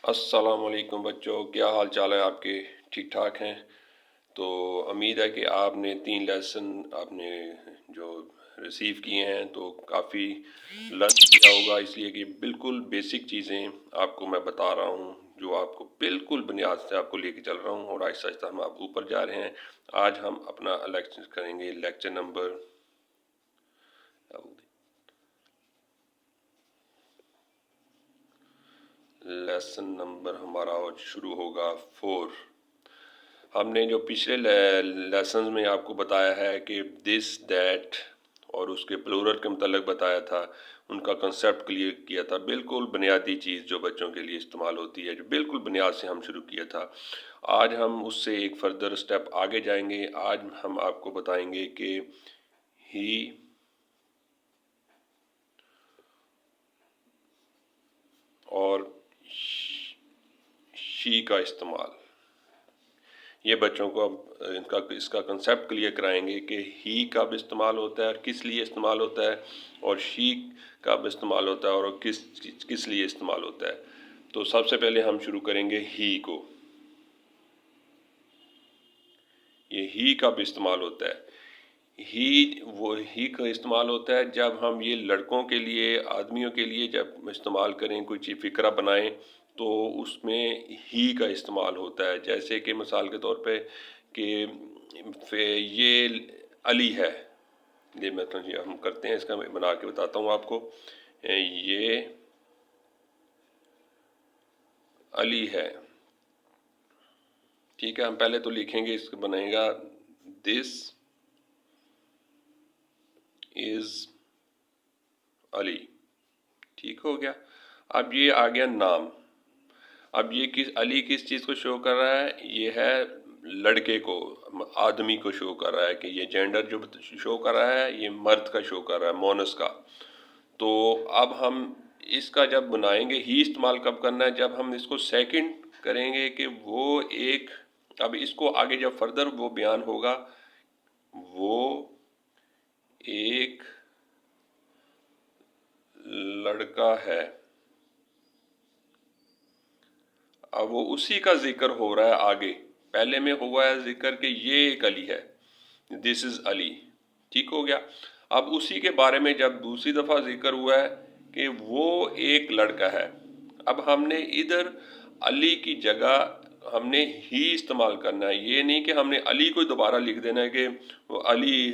अस्सलाम वालेकुम बच्चों, क्या हाल चाल है आपके? ठीक ठाक हैं? तो उम्मीद है कि आपने 3 लेसन आपने जो रिसीव किए हैं तो काफ़ी लर्न किया होगा, इसलिए कि बिल्कुल बेसिक चीज़ें आपको मैं बता रहा हूँ जो आपको बिल्कुल बुनियाद से आपको लेके चल रहा हूँ और आहिस्ता आहिस्ता हम आप ऊपर जा रहे हैं। आज हम अपना लेक्चर करेंगे, लेसन नंबर हमारा आज शुरू होगा 4। हमने जो पिछले लेसन में आपको बताया है कि दिस दैट और उसके प्लूरल के मतलब बताया था, उनका कंसेप्ट क्लियर किया था। बिल्कुल बुनियादी चीज़ जो बच्चों के लिए इस्तेमाल होती है, जो बिल्कुल बुनियाद से हम शुरू किया था। आज हम उससे एक फर्दर स्टेप आगे जाएंगे। आज हम आपको बताएंगे कि ही और शी का इस्तेमाल, ये बच्चों को अब इसका कंसेप्ट क्लियर कराएंगे कि ही कब इस्तेमाल होता है और किस लिए इस्तेमाल होता है, और शी कब इस्तेमाल होता है और किस लिए इस्तेमाल होता है। तो सबसे पहले हम शुरू करेंगे ही को। ये ही कब इस्तेमाल होता है? ही का इस्तेमाल होता है जब हम ये लड़कों के लिए, आदमियों के लिए जब इस्तेमाल करें, कोई चीज़ फ़िक्रा बनाएं तो उसमें ही का इस्तेमाल होता है। जैसे कि मिसाल के तौर पे कि ये अली है, ये मतलब ये हम करते हैं, इसका मैं बना के बताता हूँ आपको। ये अली है, ठीक है। हम पहले तो लिखेंगे, इसको बनेगा दिस इज़ अली, ठीक हो गया। अब ये आ गया नाम। अब ये अली किस चीज़ को शो कर रहा है? ये है लड़के को, आदमी को शो कर रहा है कि ये जेंडर जो शो कर रहा है ये मर्द का शो कर रहा है, मोनस का। तो अब हम इसका जब बनाएंगे, ही इस्तेमाल कब करना है? जब हम इसको सेकंड करेंगे कि वो एक, अब इसको आगे जब फर्दर वो बयान होगा, वो एक लड़का है। अब वो उसी का जिक्र हो रहा है आगे। पहले में हुआ है जिक्र कि ये एक अली है, दिस इज अली, ठीक हो गया। अब उसी के बारे में जब दूसरी दफ़ा जिक्र हुआ है कि वो एक लड़का है, अब हमने इधर अली की जगह हमने ही इस्तेमाल करना है। ये नहीं कि हमने अली को दोबारा लिख देना है कि वो अली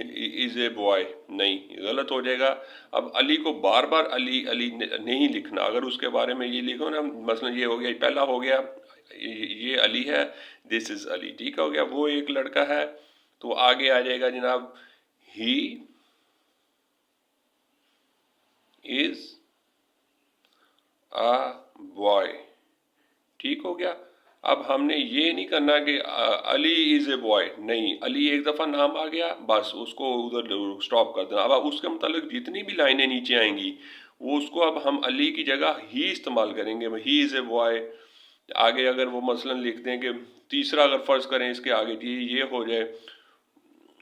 इज़ ए बॉय, नहीं, गलत हो जाएगा। अब अली को बार बार अली अली नहीं लिखना। अगर उसके बारे में ये लिखो ना, मसलन ये हो गया, पहला हो गया ये अली है, दिस इज़ अली, ठीक हो गया, वो एक लड़का है। तो आगे आ जाएगा जनाब, ही इज़ अ बॉय, ठीक हो गया। अब हमने ये नहीं करना कि अली इज़ ए बॉय, नहीं, अली एक दफ़ा नाम आ गया, बस उसको उधर स्टॉप कर देना। अब उसके मतलब जितनी भी लाइनें नीचे आएंगी वो उसको अब हम अली की जगह ही इस्तेमाल करेंगे, ही इज़ ए बॉय। आगे अगर वो मसलन लिखते हैं कि तीसरा, अगर फ़र्ज़ करें इसके आगे ये हो जाए,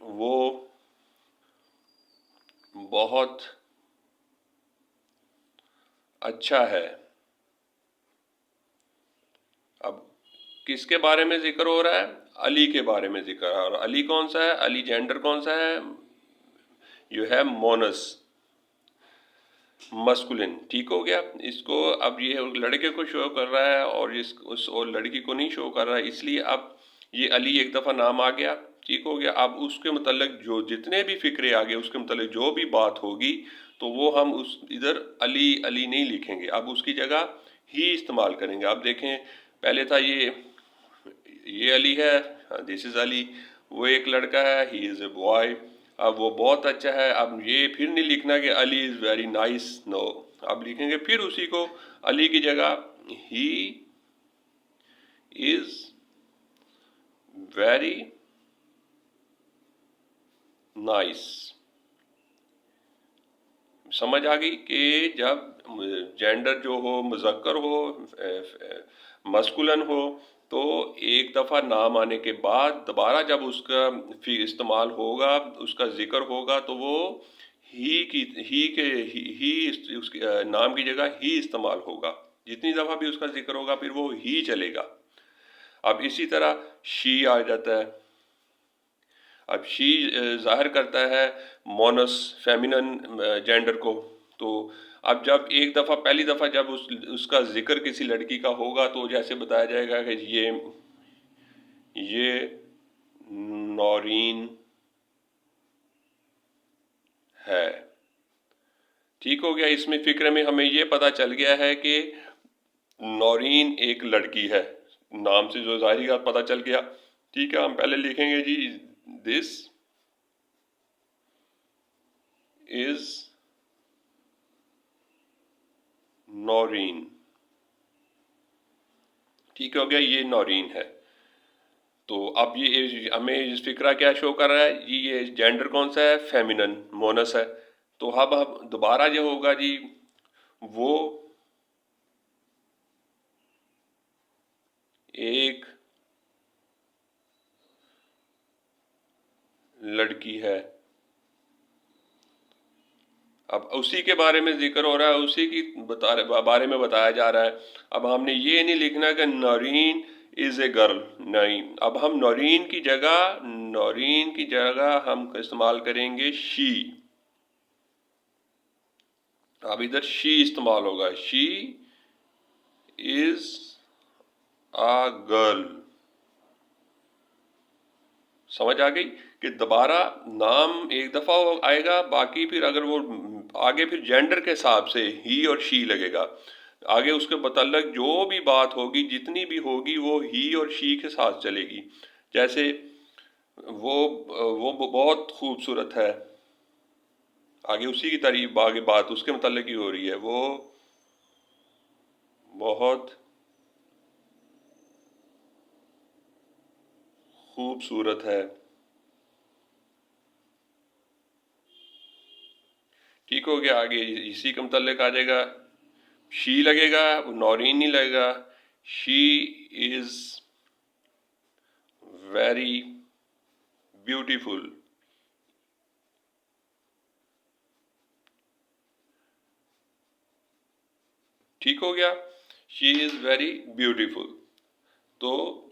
वो बहुत अच्छा है। अब किसके बारे में जिक्र हो रहा है? अली के बारे में जिक्र है। और अली कौन सा है? अली जेंडर कौन सा है? यू है मोनस, मस्कुलिन, ठीक हो गया। इसको अब ये लड़के को शो कर रहा है और उस और लड़की को नहीं शो कर रहा है, इसलिए अब ये अली एक दफ़ा नाम आ गया, ठीक हो गया। अब उसके मतलब जो जितने भी फिक्रे आ गए, उसके मतलब जो भी बात होगी तो वो हम उस इधर अली अली नहीं लिखेंगे, अब उसकी जगह ही इस्तेमाल करेंगे। अब देखें, पहले था ये अली है, दिस इज़ अली, वो एक लड़का है, ही इज़ ए बॉय। अब वो बहुत अच्छा है, अब ये फिर नहीं लिखना कि Ali is very nice, no. अब लिखेंगे फिर उसी को, अली की जगह ही इज़ वेरी नाइस। समझ आ गई कि जब जेंडर जो हो, मुज़क्कर हो, मस्कुलन हो, तो एक दफ़ा नाम आने के बाद दोबारा जब उसका फिर इस्तेमाल होगा, उसका जिक्र होगा, तो वो ही उसके नाम की जगह ही इस्तेमाल होगा। जितनी दफ़ा भी उसका जिक्र होगा फिर वो ही चलेगा। अब इसी तरह शी आ जाता है। अब शी ज़ाहिर करता है मोनस फेमिनन जेंडर को। तो अब जब एक दफ़ा पहली दफ़ा जब उसका जिक्र किसी लड़की का होगा तो जैसे बताया जाएगा कि ये नौरीन है। ठीक हो गया। इसमें फ़िक्र में हमें ये पता चल गया है कि नौरीन एक लड़की है, नाम से जो ज़ाहिरी बात पता चल गया। ठीक है, हम पहले लिखेंगे जी दिस इज़ नौरीन। ठीक हो गया, ये नौरीन है। तो अब ये हमें इस फिक्रा क्या शो कर रहा है जी, ये जेंडर कौन सा है, फेमिनन मोनस है। तो अब दोबारा जो होगा जी वो एक लड़की है। अब उसी के बारे में जिक्र हो रहा है, उसी की बारे में बताया जा रहा है। अब हमने ये नहीं लिखना कि नौरीन इज़ ए गर्ल, नहीं। अब हम नौरीन की जगह हम इस्तेमाल करेंगे शी। अब इधर शी इस्तेमाल होगा, शी इज अ गर्ल। समझ आ गई कि दोबारा नाम एक दफा आएगा, बाकी फिर अगर वो आगे फिर जेंडर के हिसाब से ही और शी लगेगा। आगे उसके मतलब जो भी बात होगी, जितनी भी होगी, वो ही और शी के साथ चलेगी। जैसे वो बहुत खूबसूरत है, आगे उसी की तारीफ, आगे बात उसके मतलब ही हो रही है। वो बहुत खूबसूरत है। ठीक हो गया। आगे इसी के मतलब आ जाएगा, शी लगेगा, नौरीन नहीं लगेगा। She is very beautiful. ठीक हो गया, शी इज वेरी ब्यूटीफुल। तो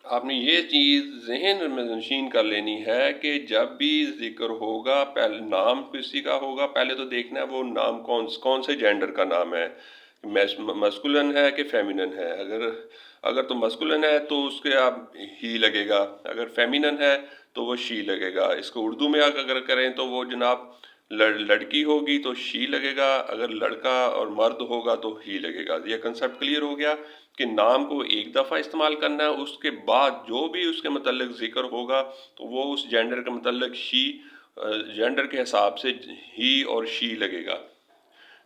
आपने ये चीज़ जहन में नशीन कर लेनी है कि जब भी जिक्र होगा, पहले नाम किसी का होगा, पहले तो देखना है वो नाम कौन से जेंडर का नाम है, मस्कुलिन है कि फेमिनन है। अगर अगर तो मस्कुलिन है तो उसके आप ही लगेगा, अगर फेमिनन है तो वो शी लगेगा। इसको उर्दू में अगर करें तो वो जनाब लड़की होगी तो शी लगेगा, अगर लड़का और मर्द होगा तो ही लगेगा। ये कंसेप्ट क्लियर हो गया कि नाम को एक दफ़ा इस्तेमाल करना है, उसके बाद जो भी उसके मतलब जिक्र होगा तो वो उस जेंडर के मतलब शी जेंडर के हिसाब से ही और शी लगेगा।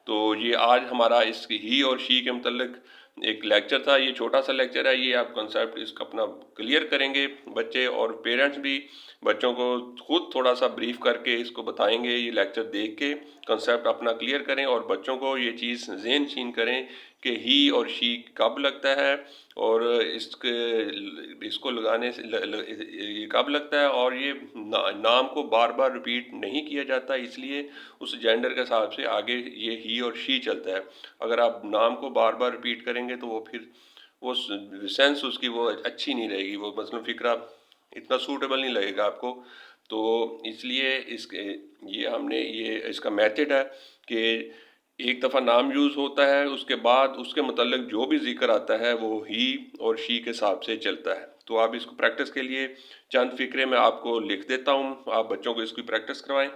तो ये आज हमारा इस ही और शी के मतलब एक लेक्चर था। ये छोटा सा लेक्चर है, ये आप कंसेप्ट इसका अपना क्लियर करेंगे बच्चे, और पेरेंट्स भी बच्चों को खुद थोड़ा सा ब्रीफ करके इसको बताएंगे। ये लेक्चर देख के कंसेप्ट अपना क्लियर करें और बच्चों को ये चीज़ ज़हन नशीन करें कि ही और शी कब लगता है, और इसको लगाने से ये कब लगता है, और ये नाम को बार बार रिपीट नहीं किया जाता, इसलिए उस जेंडर के हिसाब से आगे ये ही और शी चलता है। अगर आप नाम को बार बार रिपीट करेंगे तो वो फिर वो सेंस उसकी वो अच्छी नहीं रहेगी, वो मतलब फिक्रा इतना सूटेबल नहीं लगेगा आपको। तो इसलिए इसके ये हमने ये इसका मेथड है कि एक दफ़ा नाम यूज़ होता है, उसके बाद उसके मतलब जो भी जिक्र आता है वो ही और शी के हिसाब से चलता है। तो आप इसको प्रैक्टिस के लिए चंद फ़िक्रे मैं आपको लिख देता हूँ, आप बच्चों को इसकी प्रैक्टिस करवाएं।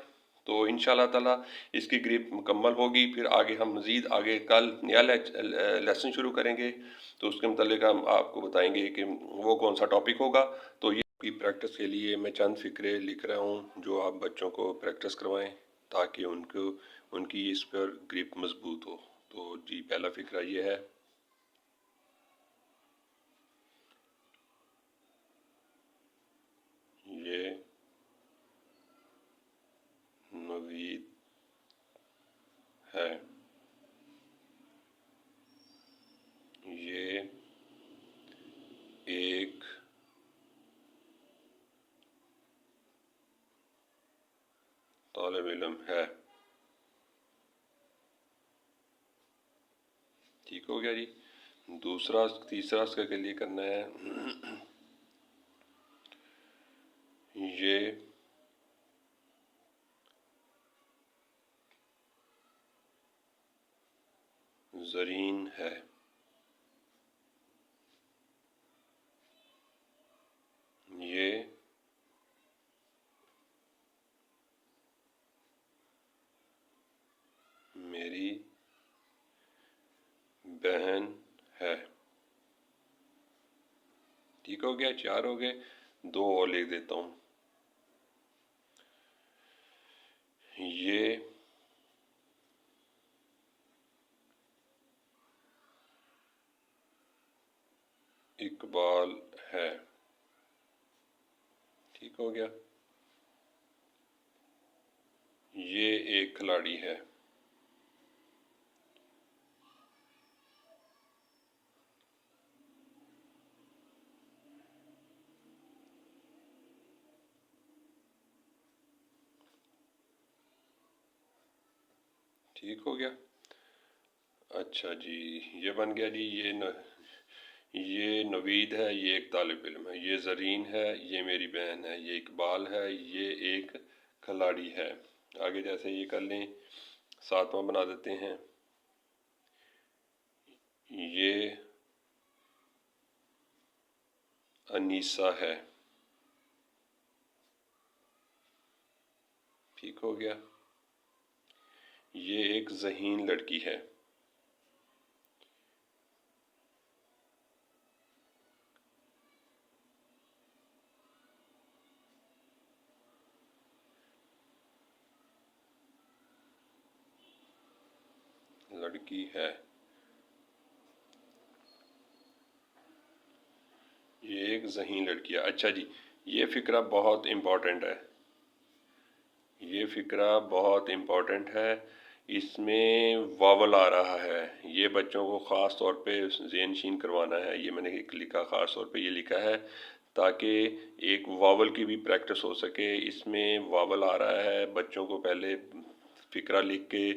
तो इंशाल्लाह ताला इसकी ग्रिप मुकम्मल होगी। फिर आगे हम मज़ीद आगे कल नया लेसन शुरू करेंगे, तो उसके मतलब हम आपको बताएंगे कि वो कौन सा टॉपिक होगा। तो ये की प्रैक्टिस के लिए मैं चंद फ़िक्रे लिख रहा हूँ जो आप बच्चों को प्रैक्टिस करवाएं ताकि उनको उनकी इस पर ग्रिप मजबूत हो। तो जी पहला फ़िक्रा ये है, ये नवीद है, ये एक तालिब इल्म है। ठीक ठीक हो गया जी। दूसरा तीसरा इसके लिए करना है ये ज़रीन है। ये मेरी बहन है। ठीक हो गया, 4 हो गए। 2 और लिख देता हूँ। ये इकबाल है। ठीक हो गया। ये एक खिलाड़ी है। ठीक हो गया। अच्छा जी, ये बन गया जी। ये नवीद है, ये एक तालिब इल्म है। ये ज़रीन है, ये मेरी बहन है। ये इकबाल है, ये एक खिलाड़ी है। आगे जैसे ये कर लें, 7वां बना देते हैं। ये अनीसा है। ठीक हो गया। ये एक ज़हीन लड़की है। लड़की है। ये एक ज़हीन लड़की है। अच्छा जी, ये फ़िक्रा बहुत इम्पोर्टेंट है। ये फ़िक्रा बहुत इम्पोर्टेंट है। इसमें वावल आ रहा है। ये बच्चों को ख़ास तौर पे ज़हनशीन करवाना है। ये मैंने एक लिखा, ख़ास तौर पे ये लिखा है ताकि एक वावल की भी प्रैक्टिस हो सके। इसमें वावल आ रहा है, बच्चों को पहले फ़िक्रा लिख के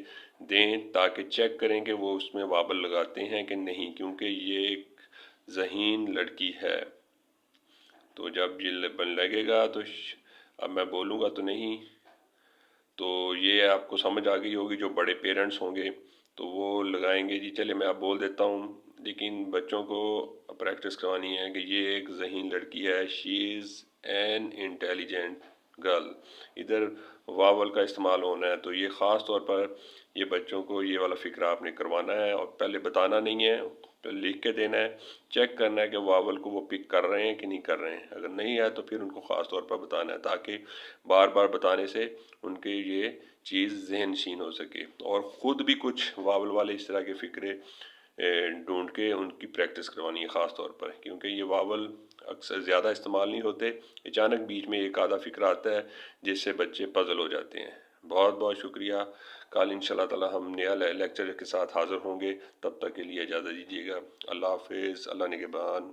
दें ताकि चेक करें कि वो उसमें वावल लगाते हैं कि नहीं, क्योंकि ये एक ज़हीन लड़की है। तो जब ये बन लगेगा तो अब मैं बोलूँगा तो नहीं, तो ये आपको समझ आ गई होगी। जो बड़े पेरेंट्स होंगे तो वो लगाएंगे जी। चले मैं आप बोल देता हूँ, लेकिन बच्चों को प्रैक्टिस करवानी है कि ये एक ज़हीन लड़की है। She is an intelligent girl. इधर वावल का इस्तेमाल होना है, तो ये ख़ास तौर पर ये बच्चों को ये वाला फ़िक्रा आपने करवाना है। और पहले बताना नहीं है, तो लिख के देना है। चेक करना है कि वावल को वो पिक कर रहे हैं कि नहीं कर रहे हैं। अगर नहीं है तो फिर उनको ख़ास तौर पर बताना है, ताकि बार बार बताने से उनके ये चीज़ ज़हनशीन हो सके। और ख़ुद भी कुछ वावल वाले इस तरह के फ़िक्रे ढूंढ के उनकी प्रैक्टिस करवानी है ख़ास तौर पर, क्योंकि ये वावल अक्सर ज़्यादा इस्तेमाल नहीं होते। अचानक बीच में एक आधा फ़िक्रा आता है जिससे बच्चे पज़ल हो जाते हैं। बहुत बहुत शुक्रिया। कल इंशाल्लाह ताला हम नया लेक्चर के साथ हाज़िर होंगे। तब तक के लिए इजाज़त दीजिएगा। अल्लाह हाफ़िज़। अल्लाह निगहबान।